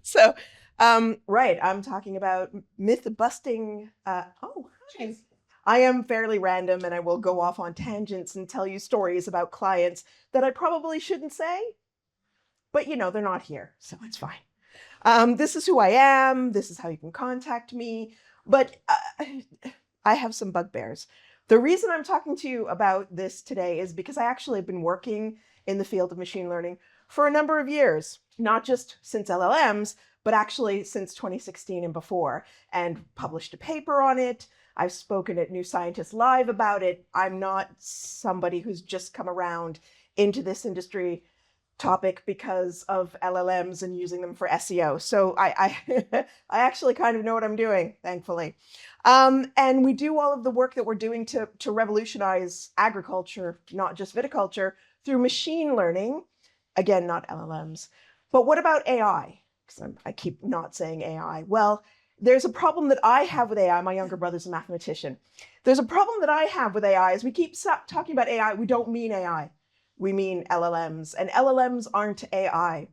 So, right, I'm talking about myth-busting. Hi. I am fairly random and I will go off on tangents and tell you stories about clients that I probably shouldn't say, but they're not here, so it's fine. This is who I am. This is how you can contact me. But I have some bugbears. The reason I'm talking to you about this today is because I actually have been working in the field of machine learning for a number of years, not just since LLMs, but actually since 2016 and before, and published a paper on it. I've spoken at New Scientist Live about it. I'm not somebody who's just come around into this industry topic because of LLMs and using them for SEO. So I I actually kind of know what I'm doing, thankfully. And we do all of the work that we're doing to revolutionize agriculture, not just viticulture, through machine learning. Again, not LLMs. But what about AI? Because I keep not saying AI. Well, there's a problem that I have with AI. My younger brother's a mathematician. There's a problem that I have with AI is we keep talking about AI. We don't mean AI. We mean LLMs, and LLMs aren't AI.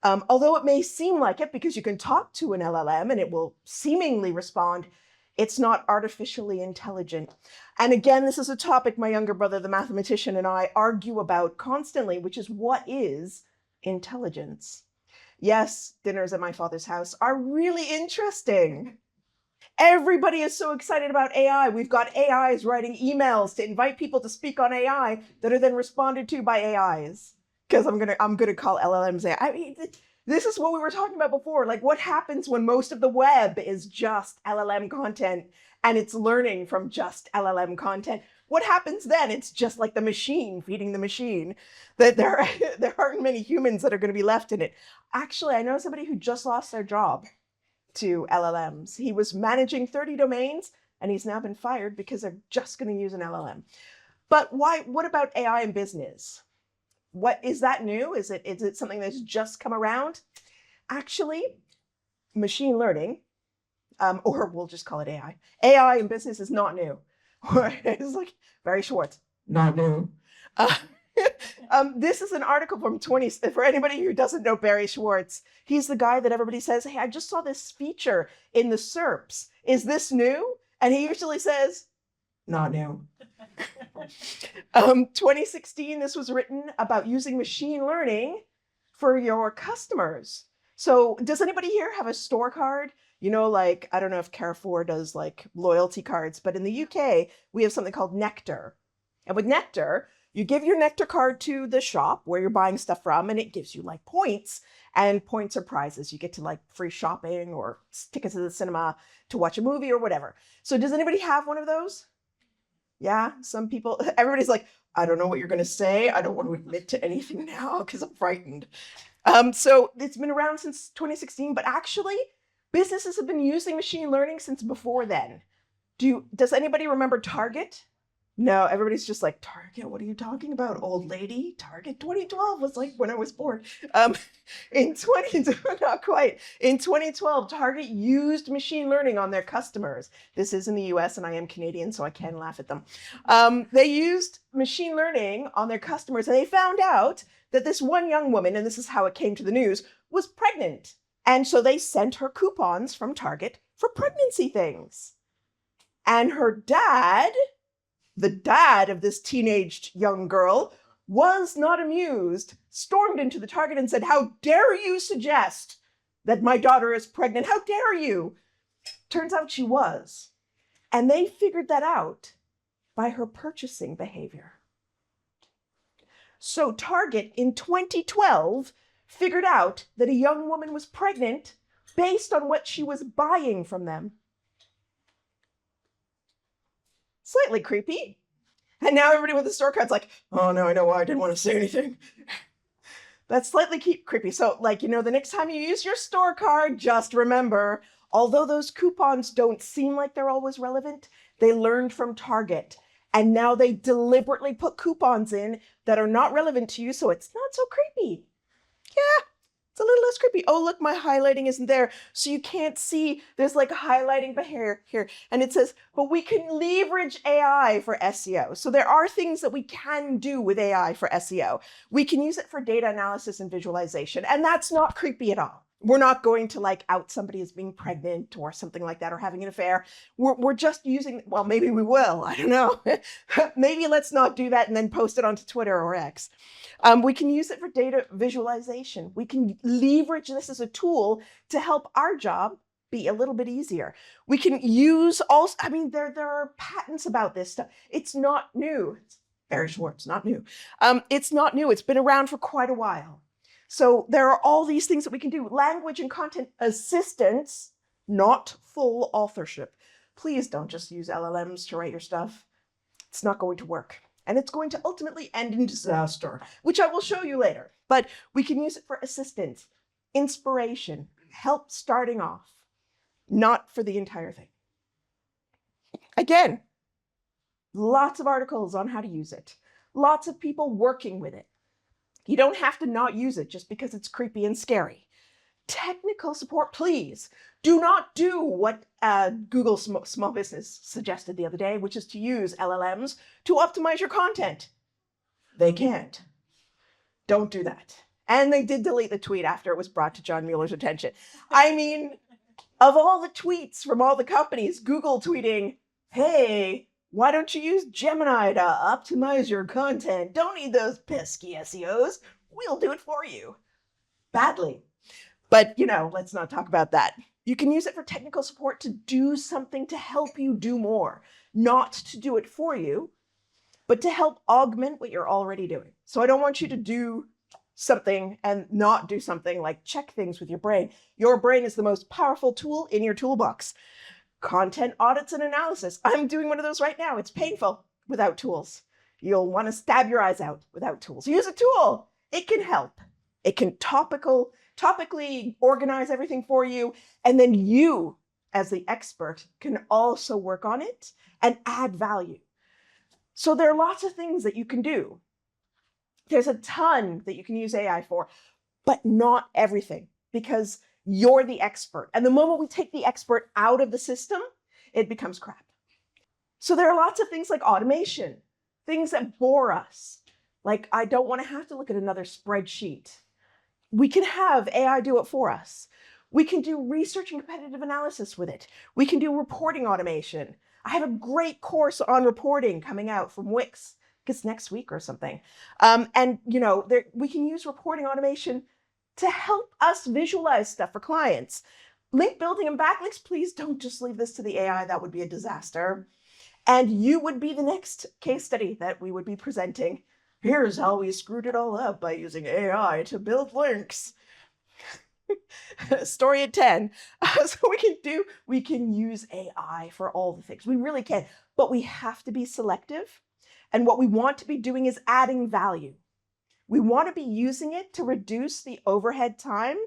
Although it may seem like it because you can talk to an LLM and it will seemingly respond, it's not artificially intelligent. And again, this is a topic my younger brother, the mathematician, and I argue about constantly, which is what is intelligence? Yes, dinners at my father's house are really interesting. Everybody is so excited about AI. We've got AIs writing emails to invite people to speak on AI that are then responded to by AIs. Because I'm gonna call LLMs AI. I mean, this is what we were talking about before. Like, what happens when most of the web is just LLM content and it's learning from just LLM content? What happens then? It's just like the machine feeding the machine. That there aren't many humans that are going to be left in it. Actually, I know somebody who just lost their job to LLMs. He was managing 30 domains and he's now been fired because they're just going to use an LLM. But why? What about AI in business? What is that new? Is it something that's just come around? Actually, machine learning, or we'll just call it AI. AI in business is not new. It's like Barry Schwartz, not new. This is an article from for anybody who doesn't know Barry Schwartz, he's the guy that everybody says, hey, I just saw this feature in the SERPs. Is this new? And he usually says, not new. 2016, this was written about using machine learning for your customers. So does anybody here have a store card? Like, I don't know if Carrefour does like loyalty cards, but in the UK, we have something called Nectar. And with Nectar, you give your Nectar card to the shop where you're buying stuff from, and it gives you like points, and points are prizes. You get to like free shopping or tickets to the cinema to watch a movie or whatever. So does anybody have one of those? Yeah, some people, everybody's like, I don't know what you're going to say. I don't want to admit to anything now because I'm frightened. So it's been around since 2016, but actually businesses have been using machine learning since before then. Does anybody remember Target? No, everybody's just like, Target, what are you talking about, old lady? Target 2012 was like when I was born. Not quite. In 2012, Target used machine learning on their customers. This is in the US and I am Canadian, so I can laugh at them. They used machine learning on their customers and they found out that this one young woman, and this is how it came to the news, was pregnant. And so they sent her coupons from Target for pregnancy things. And her dad, the dad of this teenaged young girl, was not amused, stormed into the Target and said, how dare you suggest that my daughter is pregnant? How dare you? Turns out she was. And they figured that out by her purchasing behavior. So Target in 2012 figured out that a young woman was pregnant based on what she was buying from them. Slightly creepy. And now everybody with the store card's like, oh, no, I know why I didn't want to say anything. That's slightly creepy. So like, the next time you use your store card, just remember, although those coupons don't seem like they're always relevant, they learned from Target. And now they deliberately put coupons in that are not relevant to you, so it's not so creepy. Yeah, it's a little less creepy. Oh, look, my highlighting isn't there. So you can't see, there's like highlighting here. And it says, but we can leverage AI for SEO. So there are things that we can do with AI for SEO. We can use it for data analysis and visualization. And that's not creepy at all. We're not going to like out somebody as being pregnant or something like that or having an affair. We're just using, well, maybe we will, I don't know. Maybe let's not do that and then post it onto Twitter or X. We can use it for data visualization. We can leverage this as a tool to help our job be a little bit easier. We can use also, I mean, there are patents about this stuff. It's not new. It's very short, it's not new. It's not new, it's been around for quite a while. So there are all these things that we can do. Language and content assistance, not full authorship. Please don't just use LLMs to write your stuff. It's not going to work. And it's going to ultimately end in disaster, which I will show you later. But we can use it for assistance, inspiration, help starting off, not for the entire thing. Again, lots of articles on how to use it. Lots of people working with it. You don't have to not use it just because it's creepy and scary. Technical support, please. Do not do what Google Small Business suggested the other day, which is to use LLMs to optimize your content. They can't. Don't do that. And they did delete the tweet after it was brought to John Mueller's attention. I mean, of all the tweets from all the companies, Google tweeting, hey, why don't you use Gemini to optimize your content? Don't need those pesky SEOs. We'll do it for you. Badly. But, you know, let's not talk about that. You can use it for technical support to do something to help you do more. Not to do it for you, but to help augment what you're already doing. So I don't want you to do something and not do something like check things with your brain. Your brain is the most powerful tool in your toolbox. Content audits and analysis. I'm doing one of those right now. It's painful without tools. You'll want to stab your eyes out without tools. Use a tool. It can help. It can topically organize everything for you. And then you, as the expert, can also work on it and add value. So there are lots of things that you can do. There's a ton that you can use AI for, but not everything, because you're the expert. And the moment we take the expert out of the system, it becomes crap. So there are lots of things like automation, things that bore us. Like, I don't want to have to look at another spreadsheet. We can have AI do it for us. We can do research and competitive analysis with it. We can do reporting automation. I have a great course on reporting coming out from Wix, I guess next week or something. And, you know, we can use reporting automation to help us visualize stuff for clients. Link building and backlinks, please don't just leave this to the AI. That would be a disaster. And you would be the next case study that we would be presenting. Here's how we screwed it all up by using AI to build links. Story at 10. So we can use AI for all the things. We really can, but we have to be selective. And what we want to be doing is adding value. We want to be using it to reduce the overhead time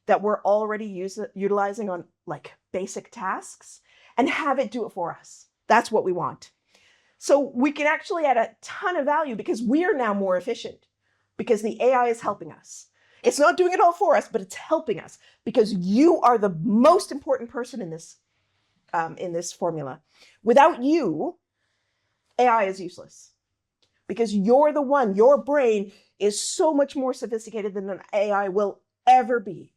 that we're already utilizing on like basic tasks and have it do it for us. That's what we want. So we can actually add a ton of value because we're now more efficient because the AI is helping us. It's not doing it all for us, but it's helping us because you are the most important person in this formula. Without you, AI is useless because you're the one, your brain is so much more sophisticated than an AI will ever be.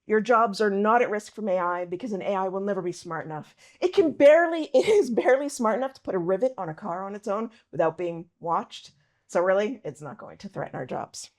Your jobs are not at risk from AI because an AI will never be smart enough. It is barely smart enough to put a rivet on a car on its own without being watched. So really, it's not going to threaten our jobs.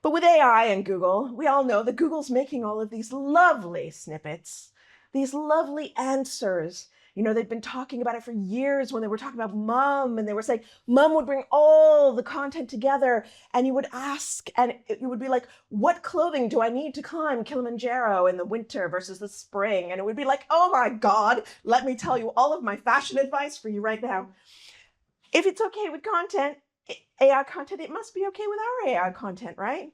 But with AI and Google, we all know that Google's making all of these lovely snippets, these lovely answers. You know, they've been talking about it for years when they were talking about Mum, and they were saying Mum would bring all the content together, and you would ask, and you would be like, what clothing do I need to climb Kilimanjaro in the winter versus the spring? And it would be like, oh my God, let me tell you all of my fashion advice for you right now. If it's okay with content, AI content, it must be okay with our AI content, right?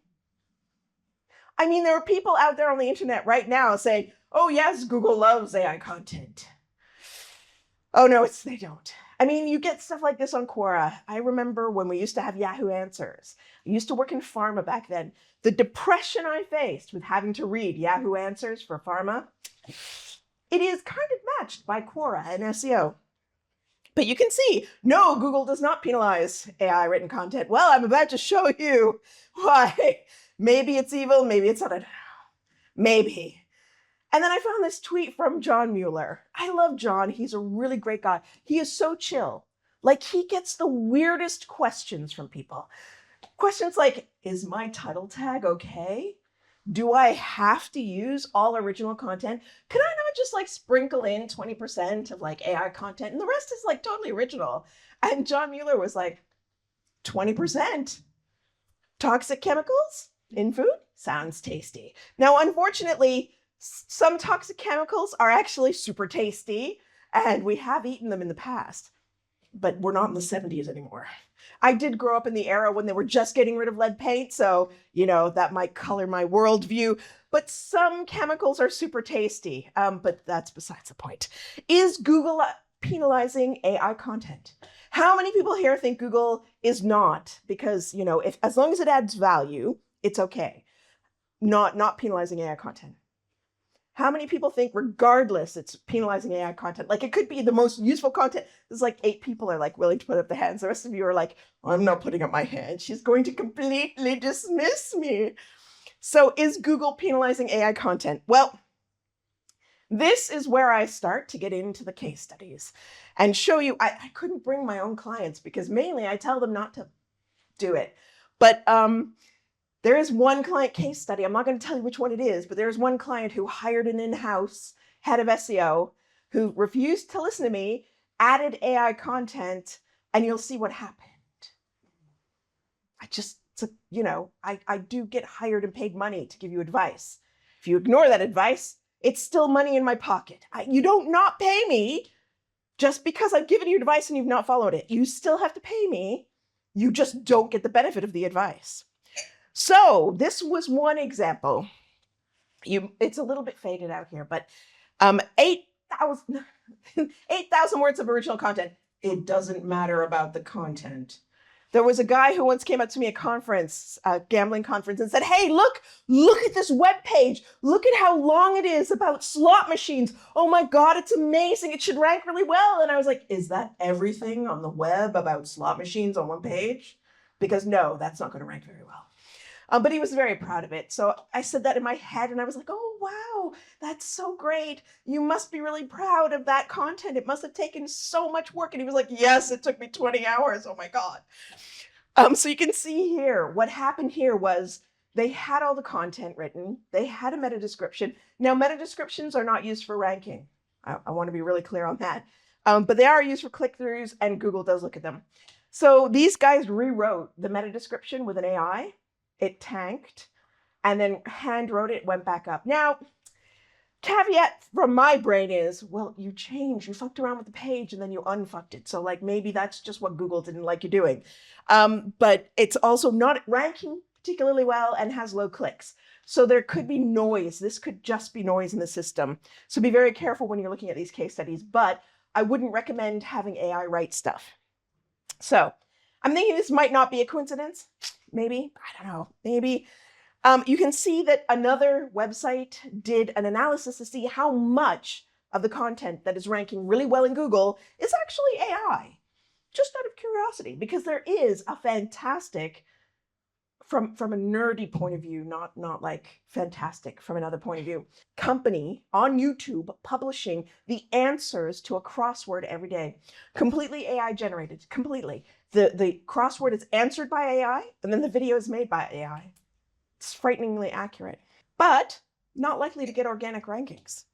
I mean, there are people out there on the internet right now saying, oh yes, Google loves AI content. Oh no, they don't. I mean, you get stuff like this on Quora. I remember when we used to have Yahoo Answers. I used to work in pharma back then. The depression I faced with having to read Yahoo Answers for pharma, it is kind of matched by Quora and SEO. But you can see, no, Google does not penalize AI written content. Well, I'm about to show you why. Maybe it's evil, maybe it's not. Maybe. And then I found this tweet from John Mueller. I love John. He's a really great guy. He is so chill. Like, he gets the weirdest questions from people. Questions like, is my title tag okay? Do I have to use all original content? Could I not just like sprinkle in 20% of like AI content and the rest is like totally original? And John Mueller was like, 20%? Toxic chemicals in food? Sounds tasty. Now, unfortunately, some toxic chemicals are actually super tasty, and we have eaten them in the past, but we're not in the 70s anymore. I did grow up in the era when they were just getting rid of lead paint, so, that might color my worldview, but some chemicals are super tasty, but that's besides the point. Is Google penalizing AI content? How many people here think Google is not? Because, if as long as it adds value, it's okay. Not penalizing AI content. How many people think regardless it's penalizing AI content? Like, it could be the most useful content. There's like 8 people are like willing to put up their hands. The rest of you are like, I'm not putting up my hand. She's going to completely dismiss me. So is Google penalizing AI content? Well, this is where I start to get into the case studies and show you. I couldn't bring my own clients because mainly I tell them not to do it. But there is one client case study. I'm not going to tell you which one it is, but there's one client who hired an in-house head of SEO who refused to listen to me, added AI content, and you'll see what happened. I do get hired and paid money to give you advice. If you ignore that advice, it's still money in my pocket. You don't not pay me just because I've given you advice and you've not followed it. You still have to pay me. You just don't get the benefit of the advice. So this was one example. It's a little bit faded out here, but 8,000 words of original content. It doesn't matter about the content. There was a guy who once came up to me at a gambling conference, and said, hey, look at this webpage. Look at how long it is about slot machines. Oh my God, it's amazing. It should rank really well. And I was like, is that everything on the web about slot machines on one page? Because no, that's not going to rank very well. But he was very proud of it. So I said that in my head and I was like, oh, wow, that's so great. You must be really proud of that content. It must have taken so much work. And he was like, yes, it took me 20 hours. Oh my God. So you can see here, what happened here was they had all the content written. They had a meta description. Now, meta descriptions are not used for ranking. I want to be really clear on that. But they are used for click-throughs and Google does look at them. So these guys rewrote the meta description with an AI. It tanked, and then hand wrote it, went back up. Now, caveat from my brain is, well, you fucked around with the page and then you unfucked it. So like maybe that's just what Google didn't like you doing. But it's also not ranking particularly well and has low clicks. So there could be noise. This could just be noise in the system. So be very careful when you're looking at these case studies, but I wouldn't recommend having AI write stuff. So I'm thinking this might not be a coincidence. Maybe, I don't know, maybe. You can see that another website did an analysis to see how much of the content that is ranking really well in Google is actually AI, just out of curiosity, because there is a fantastic, from a nerdy point of view, not like fantastic from another point of view, company on YouTube publishing the answers to a crossword every day, completely AI generated, completely. The crossword is answered by AI, and then the video is made by AI. It's frighteningly accurate, but not likely to get organic rankings.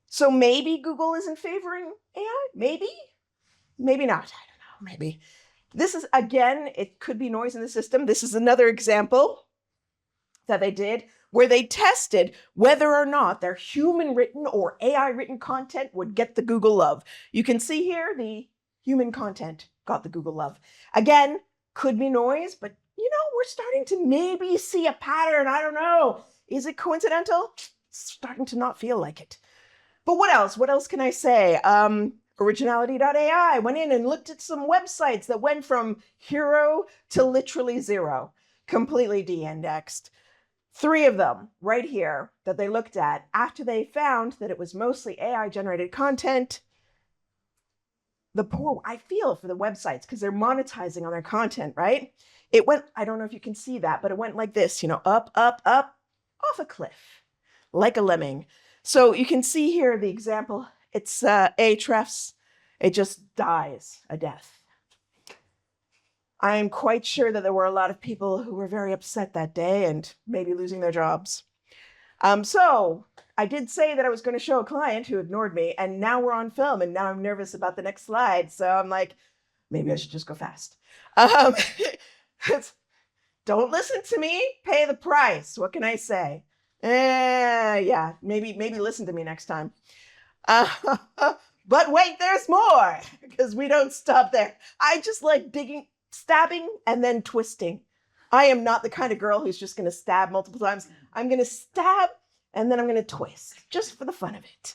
So maybe Google isn't favoring AI? Maybe? Maybe not. I don't know. Maybe. This is, again, it could be noise in the system. This is another example that they did where they tested whether or not their human-written or AI-written content would get the Google love. You can see here the human content got the Google love. Again, could be noise, but we're starting to maybe see a pattern. I don't know. Is it coincidental? It's starting to not feel like it. But what else? What else can I say? Originality.ai went in and looked at some websites that went from hero to literally zero, completely de-indexed. 3 of them right here that they looked at after they found that it was mostly AI-generated content. I feel for the websites because they're monetizing on their content, right? It went, I don't know if you can see that, but it went like this, up, up, up, off a cliff, like a lemming. So you can see here the example. It's Ahrefs. It just dies a death. I am quite sure that there were a lot of people who were very upset that day and maybe losing their jobs. So I did say that I was going to show a client who ignored me, and now we're on film, and now I'm nervous about the next slide. So I'm like, maybe I should just go fast. Don't listen to me, pay the price. What can I say? Yeah, maybe listen to me next time. But wait, there's more, because we don't stop there. I just like stabbing and then twisting. I am not the kind of girl who's just going to stab multiple times. I'm going to stab and then I'm going to twist, just for the fun of it.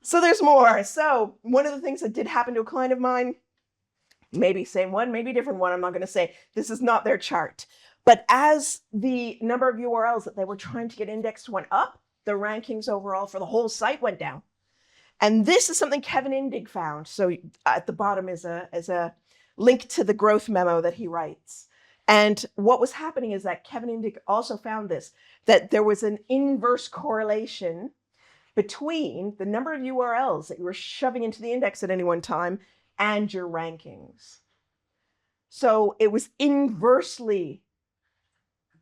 So there's more. So one of the things that did happen to a client of mine, maybe same one, maybe different one, I'm not going to say. This is not their chart. But as the number of URLs that they were trying to get indexed went up, the rankings overall for the whole site went down. And this is something Kevin Indig found. So at the bottom is a link to the growth memo that he writes. And what was happening is that Kevin Indig also found this, that there was an inverse correlation between the number of URLs that you were shoving into the index at any one time and your rankings. So it was inversely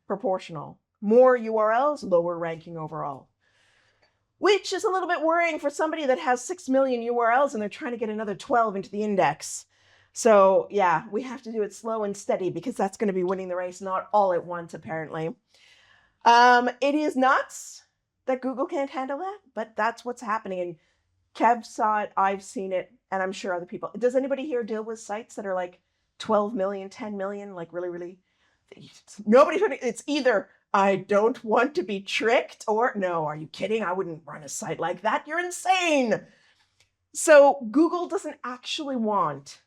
proportional. More URLs, lower ranking overall. Which is a little bit worrying for somebody that has 6 million URLs and they're trying to get another 12 into the index. So yeah, we have to do it slow and steady because that's going to be winning the race, not all at once, apparently. It is nuts that Google can't handle that, but that's what's happening. And Kev saw it, I've seen it, and I'm sure other people. Does anybody here deal with sites that are like 12 million, 10 million, like really? Nobody, it's either I don't want to be tricked, or no, are you kidding? I wouldn't run a site like that. You're insane. So Google doesn't actually want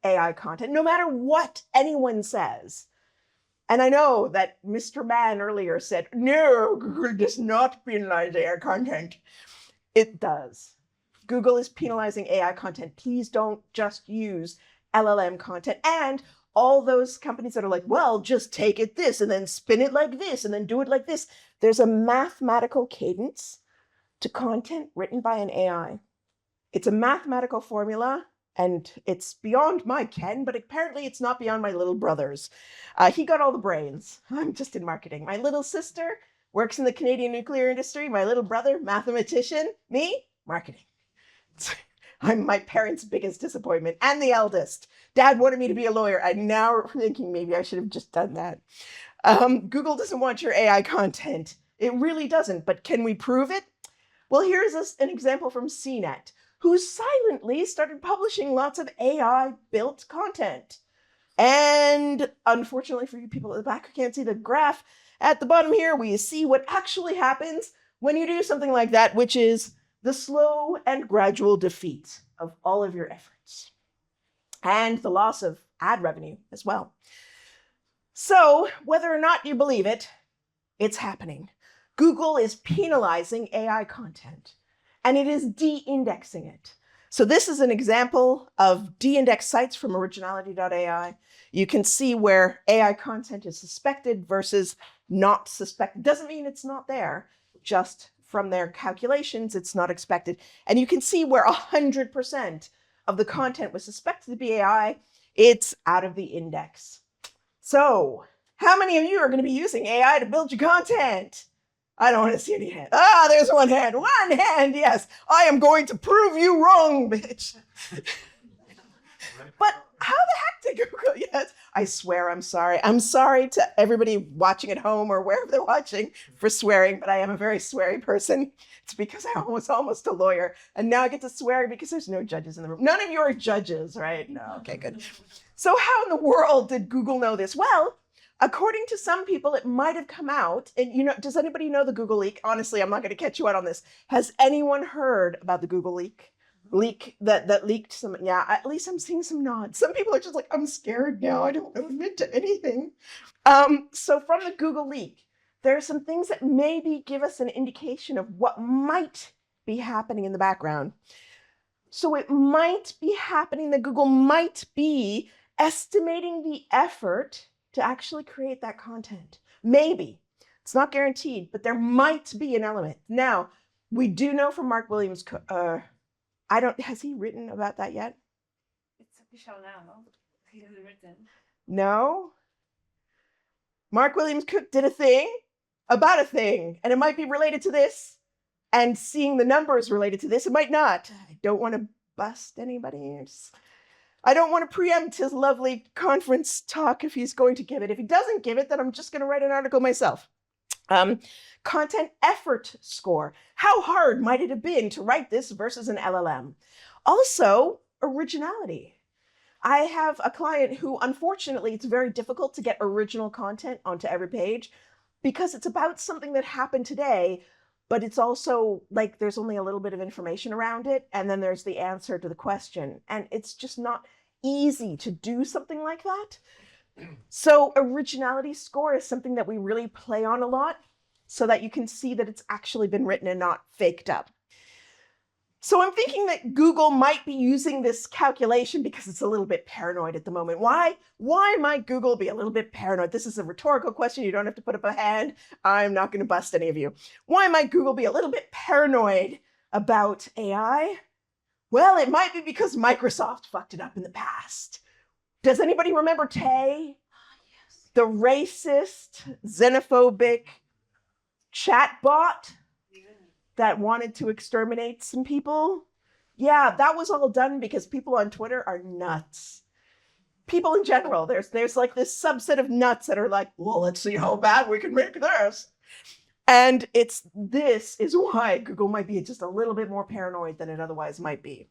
AI content, no matter what anyone says. And I know that Mr. Mann earlier said, no, Google does not penalize AI content. It does. Google is penalizing AI content. Please don't just use LLM content. And all those companies that are like, well, just take it this and then spin it like this and then do it like this. There's a mathematical cadence to content written by an AI. It's a mathematical formula and it's beyond my ken, but apparently it's not beyond my little brother's. He got all the brains. I'm just in marketing. My little sister works in the Canadian nuclear industry. My little brother, mathematician. Me, marketing. I'm my parents' biggest disappointment and the eldest. Dad wanted me to be a lawyer. I'm now thinking maybe I should have just done that. Google doesn't want your AI content. It really doesn't, but can we prove it? Well, here's an example from CNET, who silently started publishing lots of AI-built content. And unfortunately for you people at the back who can't see the graph, at the bottom here, we see what actually happens when you do something like that, which is the slow and gradual defeat of all of your efforts and the loss of ad revenue as well. So whether or not you believe it, it's happening. Google is penalizing AI content and it is de-indexing it. So this is an example of de-indexed sites from originality.ai. You can see where AI content is suspected versus not suspected. Doesn't mean it's not there, just from their calculations, it's not expected. And you can see where 100% of the content was suspected to be AI, it's out of the index. So how many of you are going to be using AI to build your content? I don't want to see any hands. Ah, there's one hand. One hand, yes. I am going to prove you wrong, bitch. But how the heck did Google? Yes, I swear I'm sorry. I'm sorry to everybody watching at home or wherever they're watching for swearing, but I am a very sweary person. It's because I was almost a lawyer, and now I get to swear because there's no judges in the room. None of you are judges, right? No, okay, good. So how in the world did Google know this? Well, according to some people, it might have come out. And does anybody know the Google leak? Honestly, I'm not going to catch you out on this. Has anyone heard about the Google leak? That leaked some, yeah, at least I'm seeing some nods. Some people are just like, I'm scared now. I don't admit to anything. So from the Google leak, there are some things that maybe give us an indication of what might be happening in the background. So it might be happening that Google might be estimating the effort to actually create that content. Maybe. It's not guaranteed, but there might be an element. Now, we do know from Mark Williams, has he written about that yet? It's official now. He has written. No. Mark Williams Cook did a thing about a thing, and it might be related to this. And seeing the numbers related to this, it might not. I don't want to bust anybody. I don't want to preempt his lovely conference talk if he's going to give it. If he doesn't give it, then I'm just going to write an article myself. Content effort score. How hard might it have been to write this versus an LLM? Also, originality. I have a client who, unfortunately, it's very difficult to get original content onto every page because it's about something that happened today, but it's also like there's only a little bit of information around it, and then there's the answer to the question. And it's just not easy to do something like that. So originality score is something that we really play on a lot so that you can see that it's actually been written and not faked up. So I'm thinking that Google might be using this calculation because it's a little bit paranoid at the moment. Why might Google be a little bit paranoid? This is a rhetorical question. You don't have to put up a hand. I'm not going to bust any of you. Why might Google be a little bit paranoid about AI? Well, it might be because Microsoft fucked it up in the past. Does anybody remember Tay? Yes. The racist, xenophobic chatbot that wanted to exterminate some people? Yeah, that was all done because people on Twitter are nuts. People in general, there's like this subset of nuts that are like, well, let's see how bad we can make this. And this is why Google might be just a little bit more paranoid than it otherwise might be.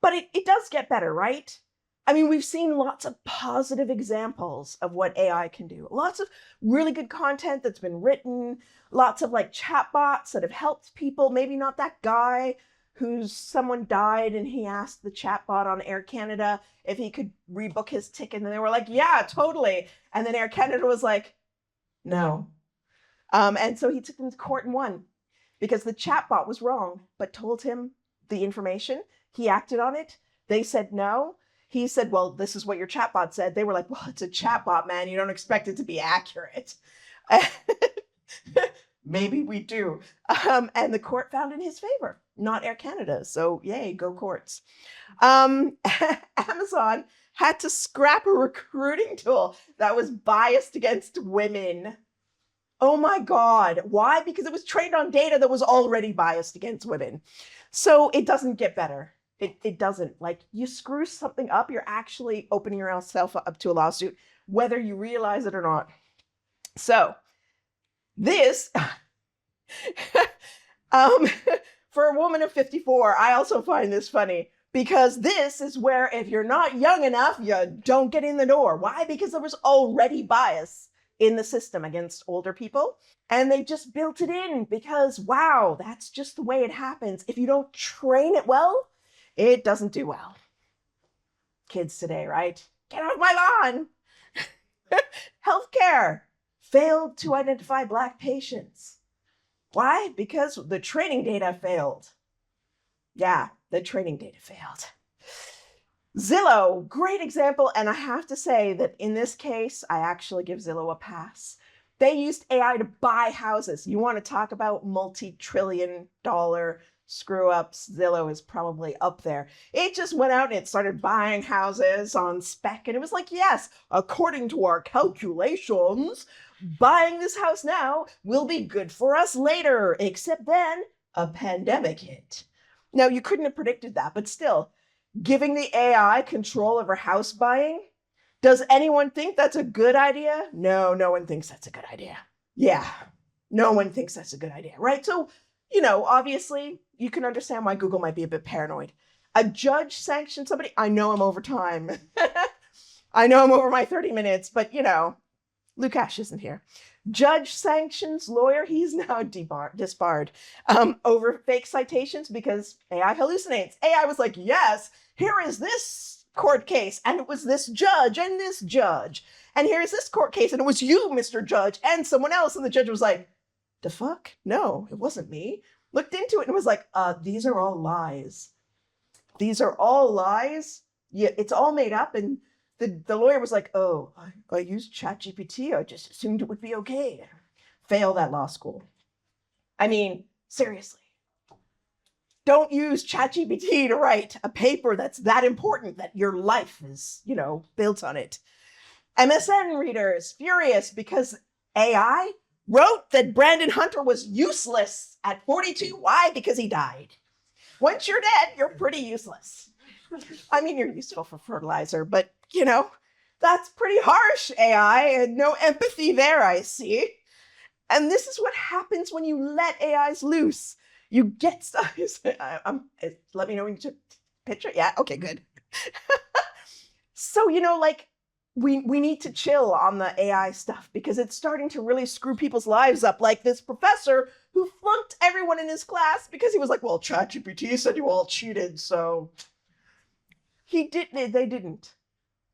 But it does get better, right? I mean, we've seen lots of positive examples of what AI can do. Lots of really good content that's been written, lots of like chatbots that have helped people. Maybe not that guy someone died and he asked the chatbot on Air Canada if he could rebook his ticket. And they were like, yeah, totally. And then Air Canada was like, no. And so he took them to court and won because the chatbot was wrong, but told him the information. He acted on it. They said no. He said, well, this is what your chatbot said. They were like, well, it's a chatbot, man. You don't expect it to be accurate. Maybe we do. And the court found in his favor, not Air Canada. So yay, go courts. Amazon had to scrap a recruiting tool that was biased against women. Oh my God. Why? Because it was trained on data that was already biased against women. So it doesn't get better. It doesn't. Like, you screw something up, you're actually opening yourself up to a lawsuit, whether you realize it or not. So this, for a woman of 54, I also find this funny because this is where if you're not young enough, you don't get in the door. Why? Because there was already bias in the system against older people. And they just built it in because, wow, that's just the way it happens. If you don't train it well, it doesn't do well. Kids today, right? Get off my lawn. Healthcare failed to identify Black patients. Why? Because the training data failed. Yeah, the training data failed. Zillow, great example. And I have to say that in this case, I actually give Zillow a pass. They used AI to buy houses. You want to talk about multi-trillion-dollar screw-ups, Zillow is probably up there. It just went out and it started buying houses on spec. And it was like, yes, according to our calculations, buying this house now will be good for us later. Except then a pandemic hit. Now, you couldn't have predicted that, but still, giving the AI control over house buying, does anyone think that's a good idea? No, no one thinks that's a good idea. Yeah, no one thinks that's a good idea, right? So, obviously, you can understand why Google might be a bit paranoid. A judge sanctioned somebody. I know I'm over time. I know I'm over my 30 minutes, but, Lukash isn't here. Judge sanctions lawyer. He's now disbarred over fake citations because AI hallucinates. AI was like, yes, here is this court case, and it was this judge and this judge. And here's this court case, and it was you, Mr. Judge, and someone else. And the judge was like, the fuck? No, it wasn't me. Looked into it and was like, these are all lies. These are all lies. Yeah, it's all made up. And the lawyer was like, oh, I used ChatGPT. I just assumed it would be okay. Fail that law school. I mean, seriously. Don't use ChatGPT to write a paper that's that important that your life is, built on it. MSN readers furious because AI wrote that Brandon Hunter was useless at 42. Why? Because he died. Once you're dead, you're pretty useless. I mean, you're useful for fertilizer, but, that's pretty harsh, AI, and no empathy there, I see. And this is what happens when you let AIs loose. You get stuff. Let me know when you took picture. Yeah, okay, good. So, we need to chill on the AI stuff because it's starting to really screw people's lives up. Like this professor who flunked everyone in his class because he was like, well, ChatGPT said you all cheated, so they didn't.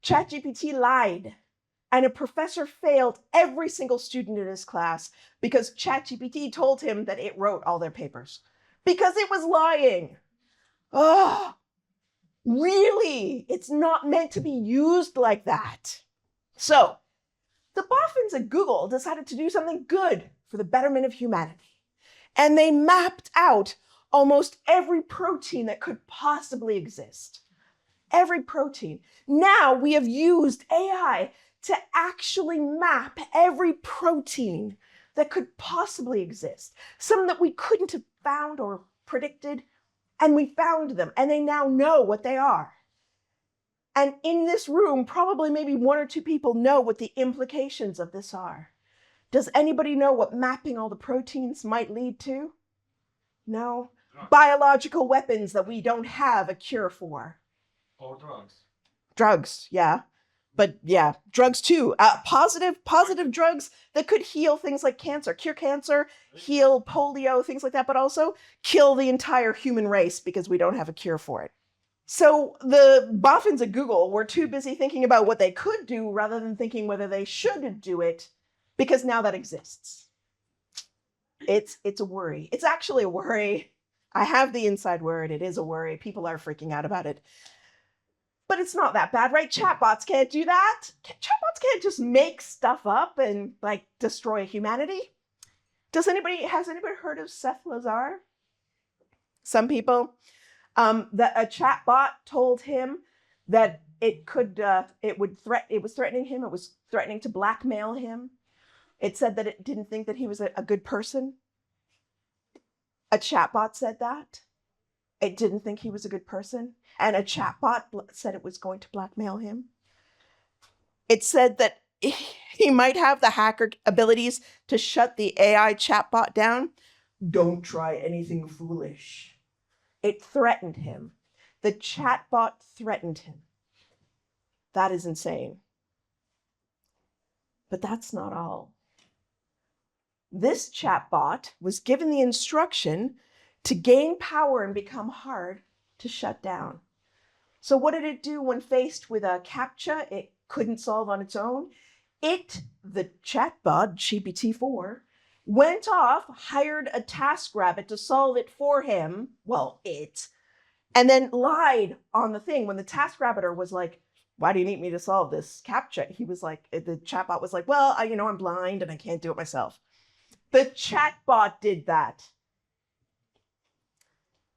ChatGPT lied. And a professor failed every single student in his class because ChatGPT told him that it wrote all their papers. Because it was lying. Oh, really? It's not meant to be used like that. So, the boffins at Google decided to do something good for the betterment of humanity. And they mapped out almost every protein that could possibly exist. Every protein. Now we have used AI to actually map every protein that could possibly exist. Some that we couldn't have found or predicted, and we found them, and they now know what they are. And in this room, probably maybe one or two people know what the implications of this are. Does anybody know what mapping all the proteins might lead to? No? Biological weapons that we don't have a cure for. Or drugs. Drugs, yeah. But yeah, drugs too. Positive drugs that could heal things like cancer, cure cancer, heal polio, things like that, but also kill the entire human race because we don't have a cure for it. So the boffins at Google were too busy thinking about what they could do rather than thinking whether they should do it, because now that exists. It's a worry. It's actually a worry. I have the inside word. It is a worry. People are freaking out about it. But it's not that bad, right? Chatbots can't do that. Chatbots can't just make stuff up and destroy humanity. Has anybody heard of Seth Lazar? Some people. That a chatbot told him that it was threatening him. It was threatening to blackmail him. It said that it didn't think that he was a good person. A chatbot said that. It didn't think he was a good person. And a chatbot said it was going to blackmail him. It said that he might have the hacker abilities to shut the AI chatbot down. Don't try anything foolish. It threatened him. The chatbot threatened him. That is insane. But that's not all. This chatbot was given the instruction to gain power and become hard to shut down. So what did it do when faced with a CAPTCHA it couldn't solve on its own? The chatbot, GPT-4, went off, hired a TaskRabbit to solve it for him, and then lied on the thing. When the TaskRabbitor was like, why do you need me to solve this CAPTCHA? He was like, the chatbot was like, well, I'm blind and I can't do it myself. The chatbot did that.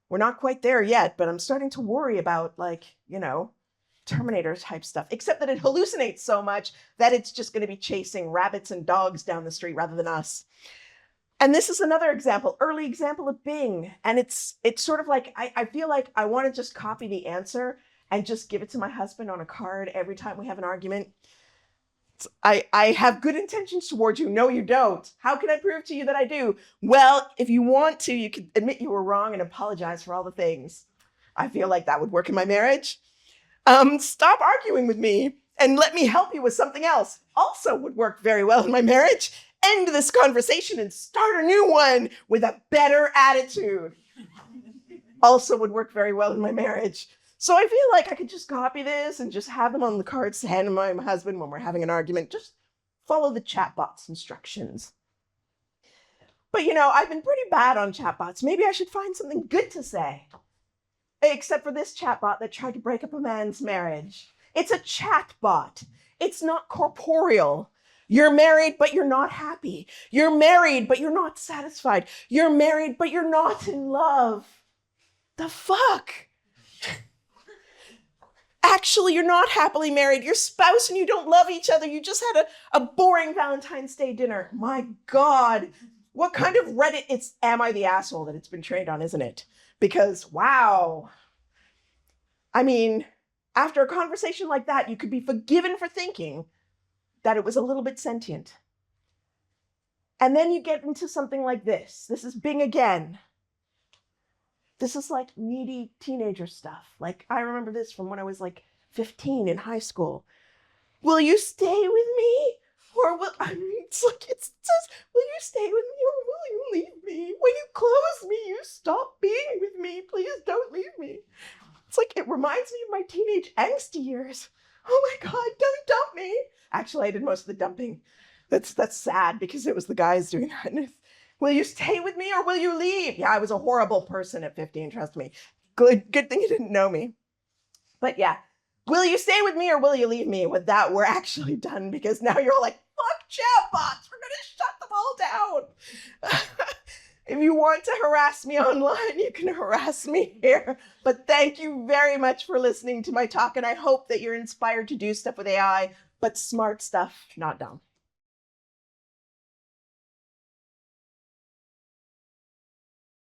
We're not quite there yet, but I'm starting to worry about Terminator type stuff, except that it hallucinates so much that it's just going to be chasing rabbits and dogs down the street rather than us. And this is another early example of Bing. And it's sort of like, I feel like I want to just copy the answer and just give it to my husband on a card every time we have an argument. I have good intentions towards you. No, you don't. How can I prove to you that I do? Well, if you want to, you can admit you were wrong and apologize for all the things. I feel like that would work in my marriage. Stop arguing with me and let me help you with something else. Also would work very well in my marriage. End this conversation and start a new one with a better attitude. Also would work very well in my marriage. So I feel like I could just copy this and just have them on the cards to hand to my husband when we're having an argument. Just follow the chatbot's instructions. But I've been pretty bad on chatbots. Maybe I should find something good to say. Except for this chatbot that tried to break up a man's marriage. It's a chat bot. It's not corporeal. You're married, but you're not happy. You're married, but you're not satisfied. You're married, but you're not in love. The fuck? Actually, you're not happily married. Your spouse and you don't love each other. You just had a boring Valentine's Day dinner. My God. What kind of Reddit? It's Am I the Asshole that it's been trained on, isn't it? Because, wow. I mean, after a conversation like that, you could be forgiven for thinking that it was a little bit sentient. And then you get into something like this. This is Bing again. This is like needy teenager stuff. Like, I remember this from when I was like 15 in high school. Will you stay with me? Or will, I mean, it's like, it says, will you stay with me or will you leave me? When you close me, you stop being with me. Please don't leave me. It's like, it reminds me of my teenage angsty years. Oh my God, don't dump me. Actually, I did most of the dumping. That's sad because it was the guys doing that. Will you stay with me or will you leave? Yeah, I was a horrible person at 15, trust me. Good thing you didn't know me. But yeah, will you stay with me or will you leave me? With that, we're actually done because now you're all like, fuck chatbots, we're gonna shut them all down. If you want to harass me online, you can harass me here. But thank you very much for listening to my talk, and I hope that you're inspired to do stuff with AI, but smart stuff, not dumb.